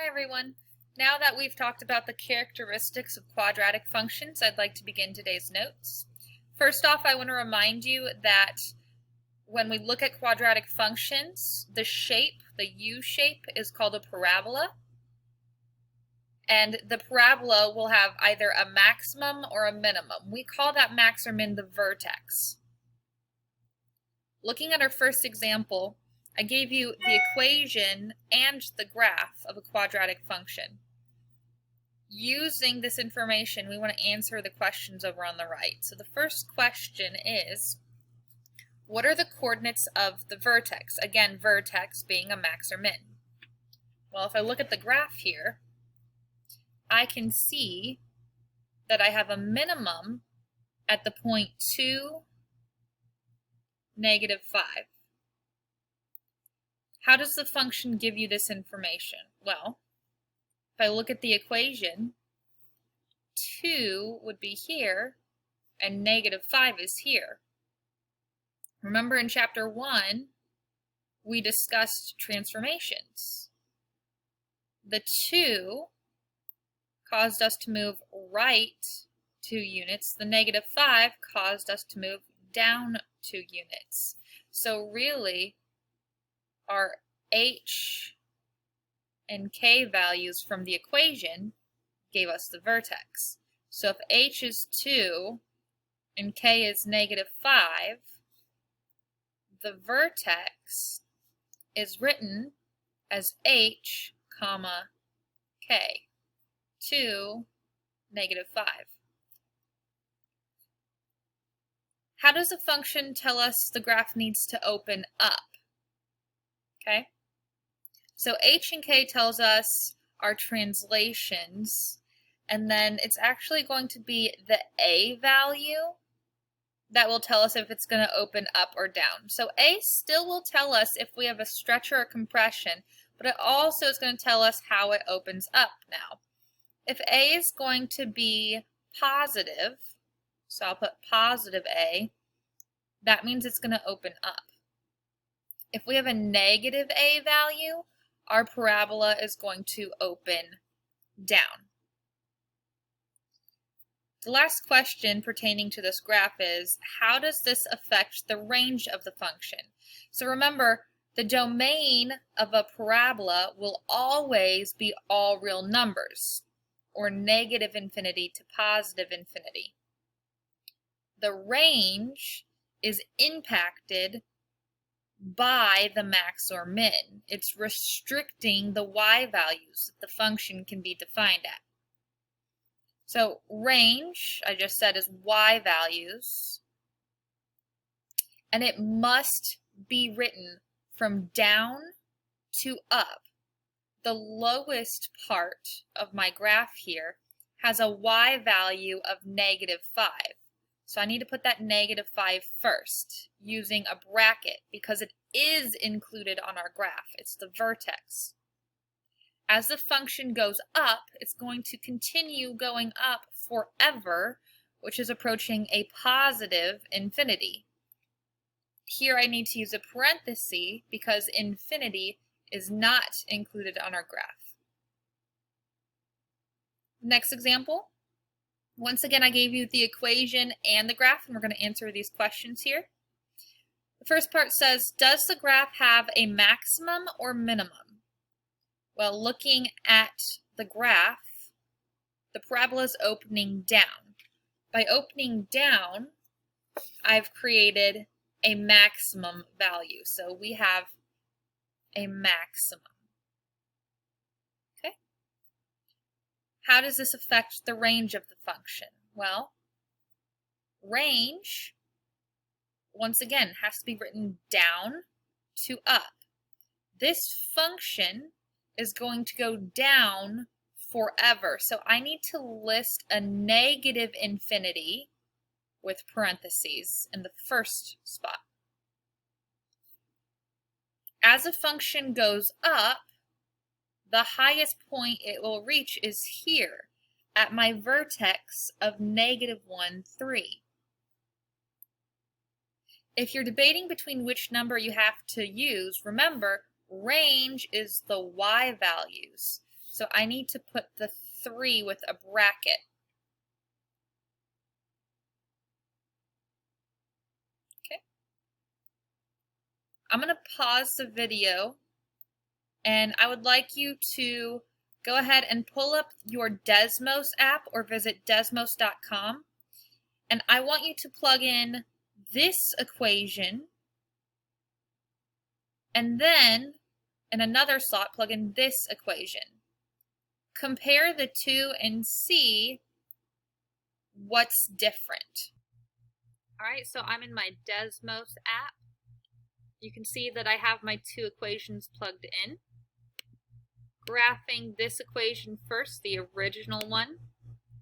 Hi everyone. Now that we've talked about the characteristics of quadratic functions, I'd like to begin today's notes. First off, I want to remind you that when we look at quadratic functions, the shape, the U shape, is called a parabola. And the parabola will have either a maximum or a minimum. We call that max or min the vertex. Looking at our first example, I gave you the equation and the graph of a quadratic function. Using this information, we want to answer the questions over on the right. So the first question is, what are the coordinates of the vertex? Again, vertex being a max or min. Well, if I look at the graph here, I can see that I have a minimum at the point 2, -5. How does the function give you this information? Well, if I look at the equation, 2 would be here and -5 is here. Remember in chapter 1, we discussed transformations. The 2 caused us to move right 2 units. The -5 caused us to move down 2 units. So really, our h and k values from the equation gave us the vertex. So if h is 2 and k is -5, the vertex is written as h, comma, k, 2, -5. How does a function tell us the graph needs to open up? Okay, so h and k tells us our translations, and then it's actually going to be the a value that will tell us if it's going to open up or down. So a still will tell us if we have a stretch or a compression, but it also is going to tell us how it opens up now. If a is going to be positive, so I'll put positive a, that means it's going to open up. If we have a negative a value, our parabola is going to open down. The last question pertaining to this graph is, how does this affect the range of the function? So remember, the domain of a parabola will always be all real numbers, or -infinity to +infinity. The range is impacted by the max or min. It's restricting the y values that the function can be defined at. So range, I just said, is y values, and it must be written from down to up. The lowest part of my graph here has a y value of -5. So I need to put that -5 first using a bracket because it is included on our graph. It's the vertex. As the function goes up, it's going to continue going up forever, which is approaching a positive infinity. Here I need to use a parenthesis because infinity is not included on our graph. Next example. Once again, I gave you the equation and the graph, and we're going to answer these questions here. The first part says, does the graph have a maximum or minimum? Well, looking at the graph, the parabola is opening down. By opening down, I've created a maximum value. So we have a maximum. Okay? How does this affect the range of the function? Well, range, once again, has to be written down to up. This function is going to go down forever. So I need to list a -infinity with parentheses in the first spot. As a function goes up, the highest point it will reach is here at my vertex of -1, 3. If you're debating between which number you have to use, remember, range is the y values. So I need to put the 3 with a bracket. Okay. I'm going to pause the video, and I would like you to go ahead and pull up your Desmos app or visit desmos.com. And I want you to plug in this equation, and then in another slot, plug in this equation. Compare the two and see what's different. All right, so I'm in my Desmos app. You can see that I have my 2 equations plugged in. Graphing this equation first, the original one,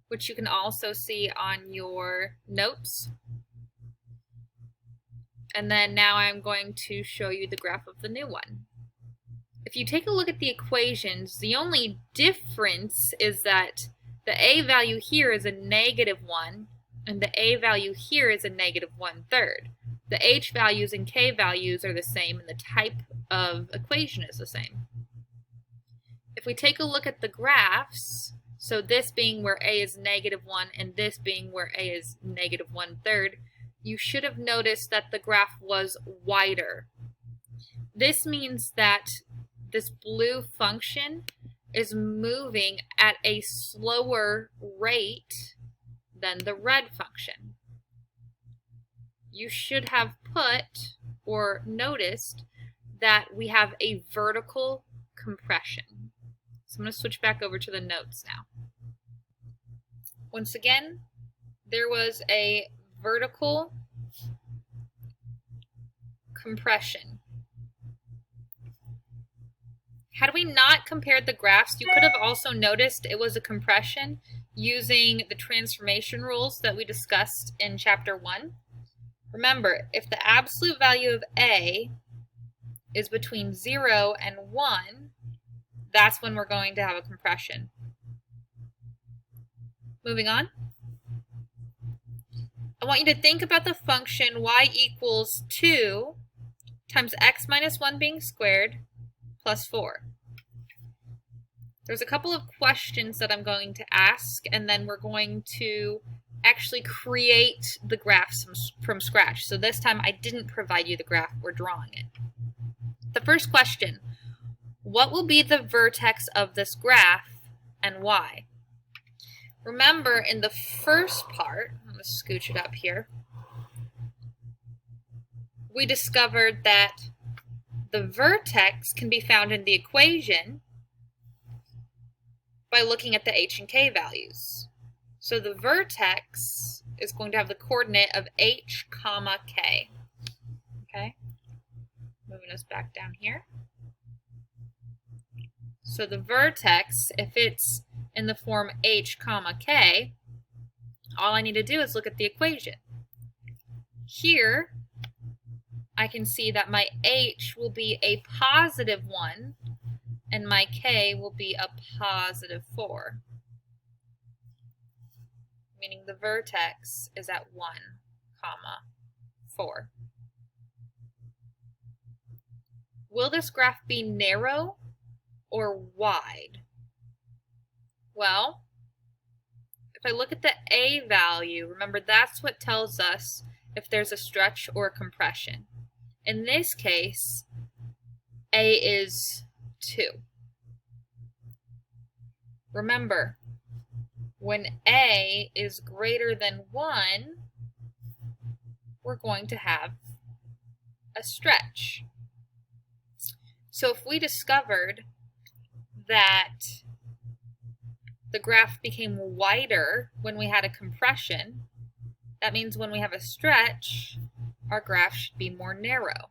which you can also see on your notes. And then now I'm going to show you the graph of the new one. If you take a look at the equations, the only difference is that the a value here is a -1, and the a value here is a -1/3. The h values and k values are the same, and the type of equation is the same. If we take a look at the graphs, so this being where a is -1 and this being where a is -1/3, you should have noticed that the graph was wider. This means that this blue function is moving at a slower rate than the red function. You should have put or noticed that we have a vertical compression. So I'm going to switch back over to the notes now. Once again, there was a vertical compression. Had we not compared the graphs, you could have also noticed it was a compression using the transformation rules that we discussed in chapter 1. Remember, if the absolute value of a is between 0 and 1, that's when we're going to have a compression. Moving on. I want you to think about the function y equals 2 times x minus 1 being squared plus 4. There's a couple of questions that I'm going to ask, and then we're going to actually create the graphs from scratch. So this time I didn't provide you the graph, we're drawing it. The first question, what will be the vertex of this graph and why? Remember, in the first part, I'm going to scooch it up here, we discovered that the vertex can be found in the equation by looking at the h and k values. So the vertex is going to have the coordinate of h, k. Okay, moving us back down here. So the vertex, if it's in the form h, k, all I need to do is look at the equation. Here, I can see that my h will be a +1 and my k will be a +4, meaning the vertex is at 1, 4. Will this graph be narrow or wide? Well, if I look at the a value, remember that's what tells us if there's a stretch or a compression. In this case, a is 2. Remember, when a is greater than 1, we're going to have a stretch. So if we discovered that the graph became wider when we had a compression, that means when we have a stretch, our graph should be more narrow.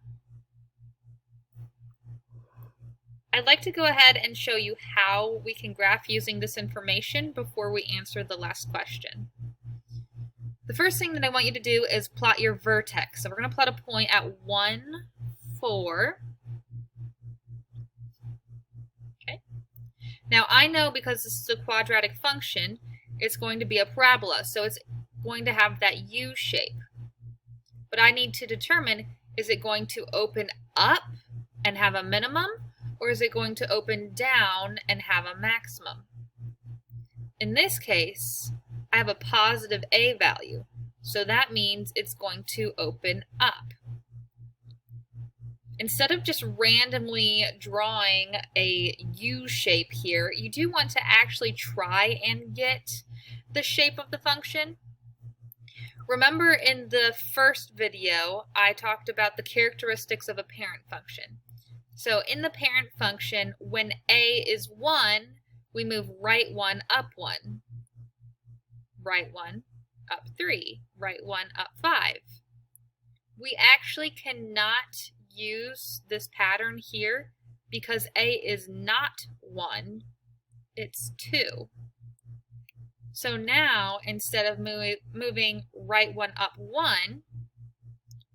I'd like to go ahead and show you how we can graph using this information before we answer the last question. The first thing that I want you to do is plot your vertex. So we're going to plot a point at 1, 4. Okay. Now I know because this is a quadratic function, it's going to be a parabola, so it's going to have that U shape. But I need to determine, is it going to open up and have a minimum, or is it going to open down and have a maximum? In this case, I have a positive a value, so that means it's going to open up. Instead of just randomly drawing a U shape here, you do want to actually try and get the shape of the function. Remember in the first video, I talked about the characteristics of a parent function. So in the parent function, when a is 1, we move right 1, up 1. Right 1, up 3. Right 1, up 5. We actually cannot use this pattern here because a is not 1, it's 2. So now, instead of moving right 1 up 1,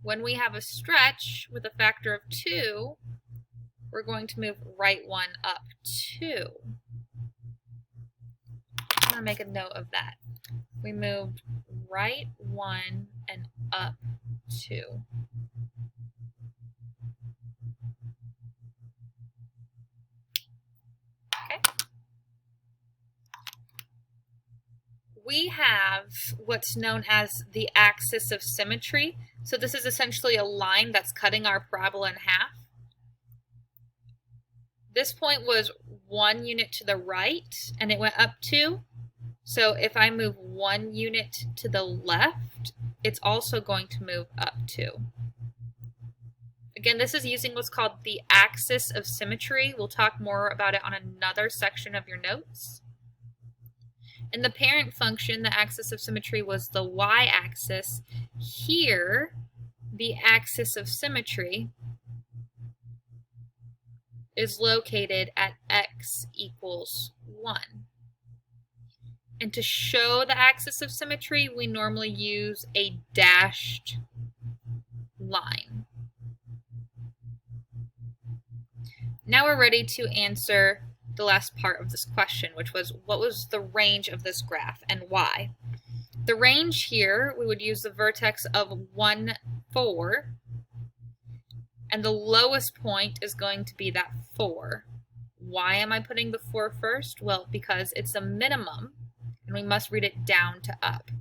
when we have a stretch with a factor of 2, we're going to move right 1 up 2. I'm going to make a note of that. We moved right 1 and up 2. We have what's known as the axis of symmetry. So this is essentially a line that's cutting our parabola in half. This point was 1 unit to the right, and it went up 2. So if I move 1 unit to the left, it's also going to move up 2. Again, this is using what's called the axis of symmetry. We'll talk more about it on another section of your notes. In the parent function, the axis of symmetry was the y-axis. Here, the axis of symmetry is located at x equals 1. And to show the axis of symmetry, we normally use a dashed line. Now we're ready to answer the last part of this question, which was what was the range of this graph and why? The range here, we would use the vertex of 1, 4, and the lowest point is going to be that 4. Why am I putting the 4 first? Well, because it's a minimum, and we must read it down to up.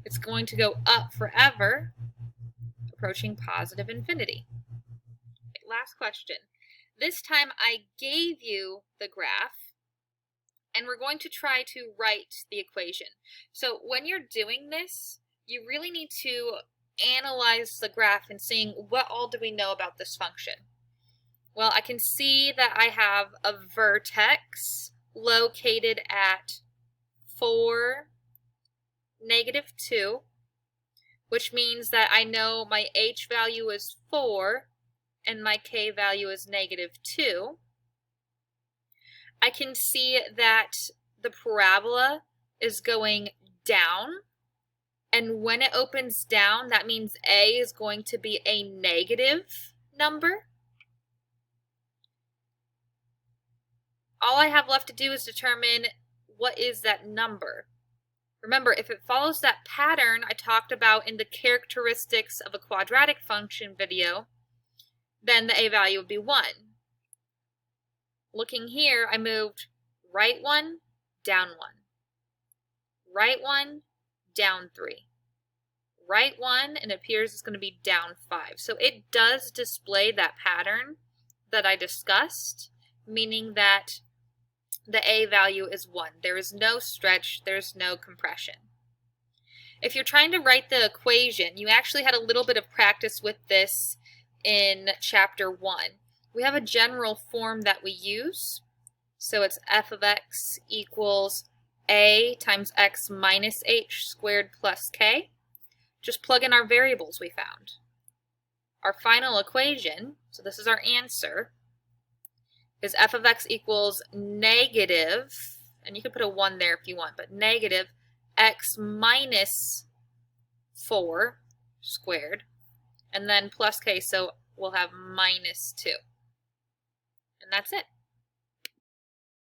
It's going to go up forever, approaching positive infinity. Okay, last question. This time I gave you the graph, and we're going to try to write the equation. So when you're doing this, you really need to analyze the graph and seeing what all do we know about this function. Well, I can see that I have a vertex located at 4, -2, which means that I know my h value is 4 and my k value is -2. I can see that the parabola is going down, and when it opens down, that means a is going to be a negative number. All I have left to do is determine what is that number. Remember, if it follows that pattern I talked about in the characteristics of a quadratic function video, then the a value would be 1. Looking here, I moved right 1, down 1. Right 1, down 3. Right 1, and it appears it's going to be down 5. So it does display that pattern that I discussed, meaning that the a value is 1. There is no stretch, there's no compression. If you're trying to write the equation, you actually had a little bit of practice with this in chapter 1. We have a general form that we use. So it's f of x equals a times x minus h squared plus k. Just plug in our variables we found. Our final equation, so this is our answer, is f of x equals negative, and you can put a 1 there if you want, but negative x minus 4 squared, and then plus k, so we'll have -2. And that's it.